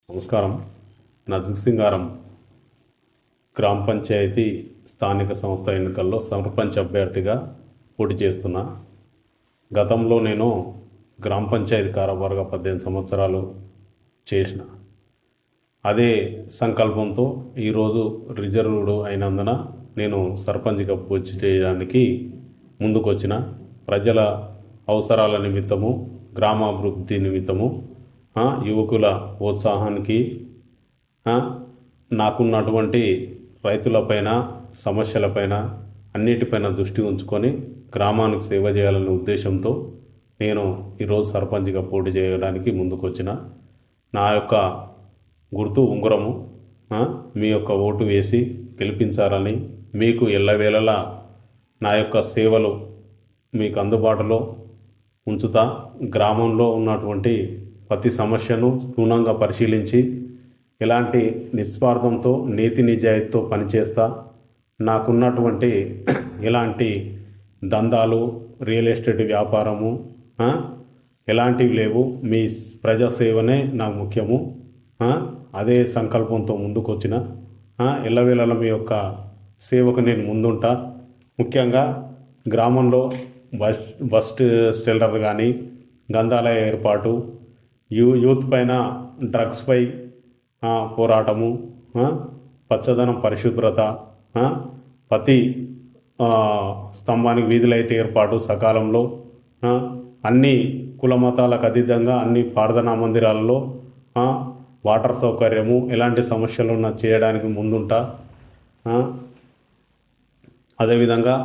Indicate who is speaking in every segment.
Speaker 1: నమస్కారం. నరసింగారం గ్రామ పంచాయతీ స్థానిక సంస్థ ఎన్నికల్లో సర్పంచ్ అభ్యర్థిగా పోటీ చేస్తున్నా. గతంలో నేను గ్రామ పంచాయతీ కారబారుగా 18 సంవత్సరాలు చేసిన అదే సంకల్పంతో ఈరోజు రిజర్వ్డ్ అయినందున నేను సర్పంచ్గా పోటీ చేయడానికి ముందుకొచ్చిన. ప్రజల అవసరాల నిమిత్తము, గ్రామాభివృద్ధి నిమిత్తము, యువకుల ప్రోత్సాహానికి, నాకున్నటువంటి రైతులపైన, సమస్యలపైన అన్నిటిపైన దృష్టి ఉంచుకొని గ్రామానికి సేవ చేయాలనే ఉద్దేశంతో నేను ఈరోజు సర్పంచ్గా పోటీ చేయడానికి ముందుకొచ్చిన. నా యొక్క గుర్తు ఉంగరము. మీ యొక్క ఓటు వేసి గెలిపించాలని, మీకు ఎల్లవేళలా నా యొక్క సేవలు మీకు అందుబాటులో ఉంచుతా. గ్రామంలో ఉన్నటువంటి ప్రతి సమస్యను క్షుణ్ణంగా పరిశీలించి ఎలాంటి నిస్వార్థంతో, నీతి నిజాయితీతో పనిచేస్తా. నాకున్నటువంటి ఎలాంటి దందాలు, రియల్ ఎస్టేట్ వ్యాపారము ఎలాంటివి లేవు. మీ ప్రజాసేవనే నాకు ముఖ్యము. అదే సంకల్పంతో ముందుకొచ్చిన. ఎల్లవేళలా మీ యొక్క సేవకు నేను ముందుంటా. ముఖ్యంగా గ్రామంలో బస్ స్టెల్డర్ కానీ, గంధాలయ ఏర్పాటు, యూత్ పైన డ్రగ్స్పై పోరాటము, పచ్చదనం, పరిశుభ్రత, ప్రతి స్తంభానికి వీధి లైట్ ఏర్పాటు సకాలంలో, అన్ని కుల మతాలకు అతీతంగా అన్ని ప్రార్థనా మందిరాలలో వాటర్ సౌకర్యము, ఎలాంటి సమస్యలు ఉన్నా చేయడానికి ముందుంటా. అదేవిధంగా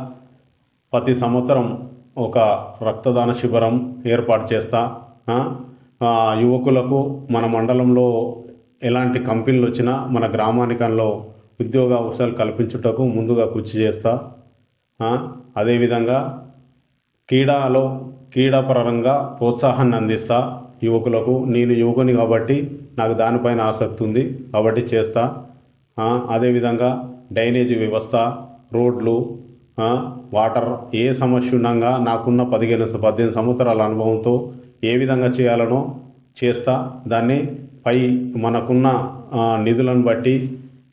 Speaker 1: ప్రతి సంవత్సరం ఒక రక్తదాన శిబిరం ఏర్పాటు చేస్తా. యువకులకు మన మండలంలో ఎలాంటి కంపెనీలు వచ్చినా మన గ్రామానికంలో ఉద్యోగ అవకాశాలు కల్పించుటకు ముందుగా కృషి చేస్తా. అదేవిధంగా క్రీడాపరంగా ప్రోత్సాహాన్ని అందిస్తా యువకులకు. నేను యువకుని కాబట్టి నాకు దానిపైన ఆసక్తి ఉంది కాబట్టి చేస్తా. అదేవిధంగా డ్రైనేజీ వ్యవస్థ, రోడ్లు, వాటర్, ఏ సమస్య ఉండగా నాకున్న 18 సంవత్సరాల అనుభవంతో ఏ విధంగా చేయాలనో చేస్తా. దాన్ని మనకున్న నిధులను బట్టి,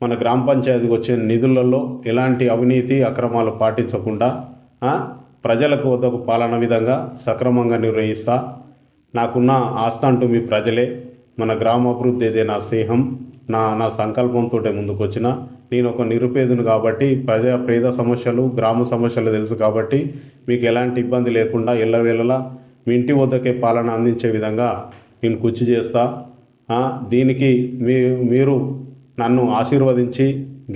Speaker 1: మన గ్రామ పంచాయతీకి వచ్చే నిధులలో ఎలాంటి అవినీతి అక్రమాలు పాటించకుండా ప్రజలకు వద్దకు పాలన విధంగా సక్రమంగా నిర్వహిస్తా. నాకున్న ఆస్థ అంటూ మీ ప్రజలే. మన గ్రామాభివృద్ధి ఇదే నా స్నేహం. నా సంకల్పంతో ముందుకొచ్చిన. నేను ఒక నిరుపేదను కాబట్టి పేద సమస్యలు, గ్రామ సమస్యలు తెలుసు కాబట్టి మీకు ఎలాంటి ఇబ్బంది లేకుండా ఎల్లవేళలా మీ ఇంటి వద్దకే పాలన అందించే విధంగా నేను కృషి చేస్తా. దీనికి మీరు నన్ను ఆశీర్వదించి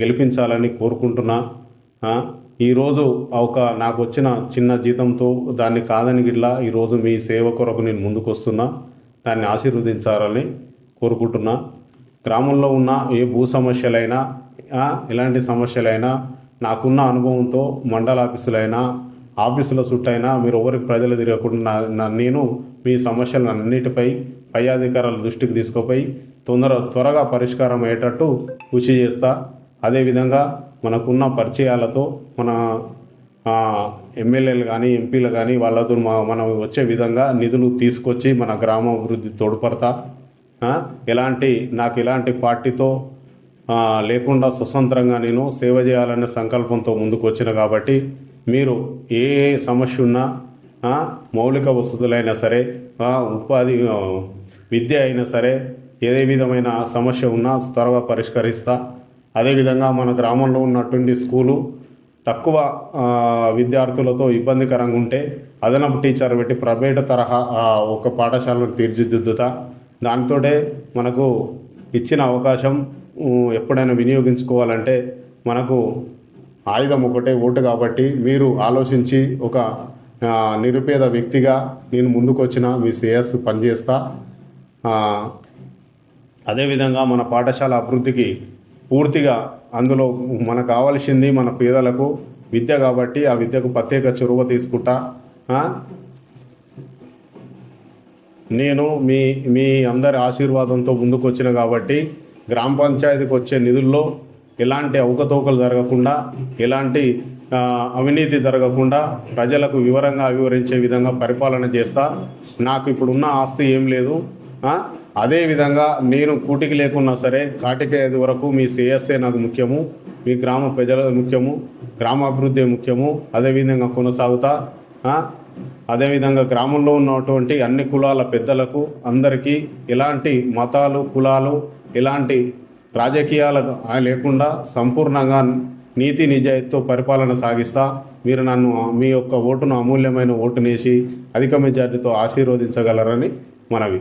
Speaker 1: గెలిపించాలని కోరుకుంటున్నా. ఈరోజు నాకు వచ్చిన చిన్న జీతంతో దాన్ని కాదని గిట్లా ఈరోజు మీ సేవ కొరకు నేను ముందుకు వస్తున్నా. దాన్ని ఆశీర్వదించాలని కోరుకుంటున్నా. గ్రామంలో ఉన్న ఏ భూ సమస్యలైనా, ఎలాంటి సమస్యలైనా నాకున్న అనుభవంతో మండల ఆఫీసుల చుట్టైనా మీరు ఎవరికి ప్రజలు తిరగకుండా నేను మీ సమస్యలను అన్నిటిపై పై అధికారుల దృష్టికి తీసుకుపోయి త్వరగా పరిష్కారం అయ్యేటట్టు కృషి చేస్తా. అదేవిధంగా మనకున్న పరిచయాలతో మన ఎమ్మెల్యేలు కానీ, ఎంపీలు కానీ వాళ్ళతో మనం వచ్చే విధంగా నిధులు తీసుకొచ్చి మన గ్రామ అభివృద్ధి తోడ్పడతా. నాకు ఎలాంటి పార్టీతో లేకుండా స్వతంత్రంగా నేను సేవ చేయాలనే సంకల్పంతో ముందుకు వచ్చిన కాబట్టి మీరు ఏ సమస్య ఉన్నా, మౌలిక వసతులైనా సరే, ఉపాధి, విద్య అయినా సరే, ఏ విధమైన సమస్య ఉన్నా త్వరగా పరిష్కరిస్తా. అదేవిధంగా మన గ్రామంలో ఉన్నటువంటి స్కూలు తక్కువ విద్యార్థులతో ఇబ్బందికరంగా ఉంటే అదనపు టీచర్ పెట్టి ప్రైవేట్ తరహా ఒక పాఠశాలను తీర్చిదిద్దుతా. దానితోటే మనకు ఇచ్చిన అవకాశం ఎప్పుడైనా వినియోగించుకోవాలంటే మనకు ఆయుధం ఒకటే, ఓటు. కాబట్టి మీరు ఆలోచించి ఒక నిరుపేద వ్యక్తిగా నేను ముందుకు వచ్చిన మీ శ్రేయస్సు పనిచేస్తా. అదేవిధంగా మన పాఠశాల అభివృద్ధికి పూర్తిగా అందులో మనకు కావాల్సింది మన పేదలకు విద్య కాబట్టి ఆ విద్యకు ప్రత్యేక చొరవ తీసుకుంటా. నేను మీ అందరి ఆశీర్వాదంతో ముందుకు వచ్చిన కాబట్టి గ్రామ పంచాయతీకి వచ్చే నిధుల్లో ఎలాంటి అవకతవకలు జరగకుండా, ఎలాంటి అవినీతి జరగకుండా ప్రజలకు వివరించే విధంగా పరిపాలన చేస్తా. నాకు ఇప్పుడున్న ఆస్తి ఏం లేదు. అదేవిధంగా నేను కూటికి లేకున్నా సరే కాటికి అది వరకు మీ శ్రేయస్సే నాకు ముఖ్యము, మీ గ్రామ ప్రజల ముఖ్యము, గ్రామాభివృద్ధి ముఖ్యము. అదేవిధంగా కొనసాగుతా. అదేవిధంగా గ్రామంలో ఉన్నటువంటి అన్ని కులాల పెద్దలకు అందరికీ ఎలాంటి మతాలు కులాలు ఎలాంటి రాజకీయాలు లేకుండా సంపూర్ణంగా నీతి నిజాయితీతో పరిపాలన సాగిస్తా. మీరు నన్ను మీ యొక్క ఓటును అమూల్యమైన ఓటునేసి అధిక మెజార్టీతో ఆశీర్వదించగలరని మనవి.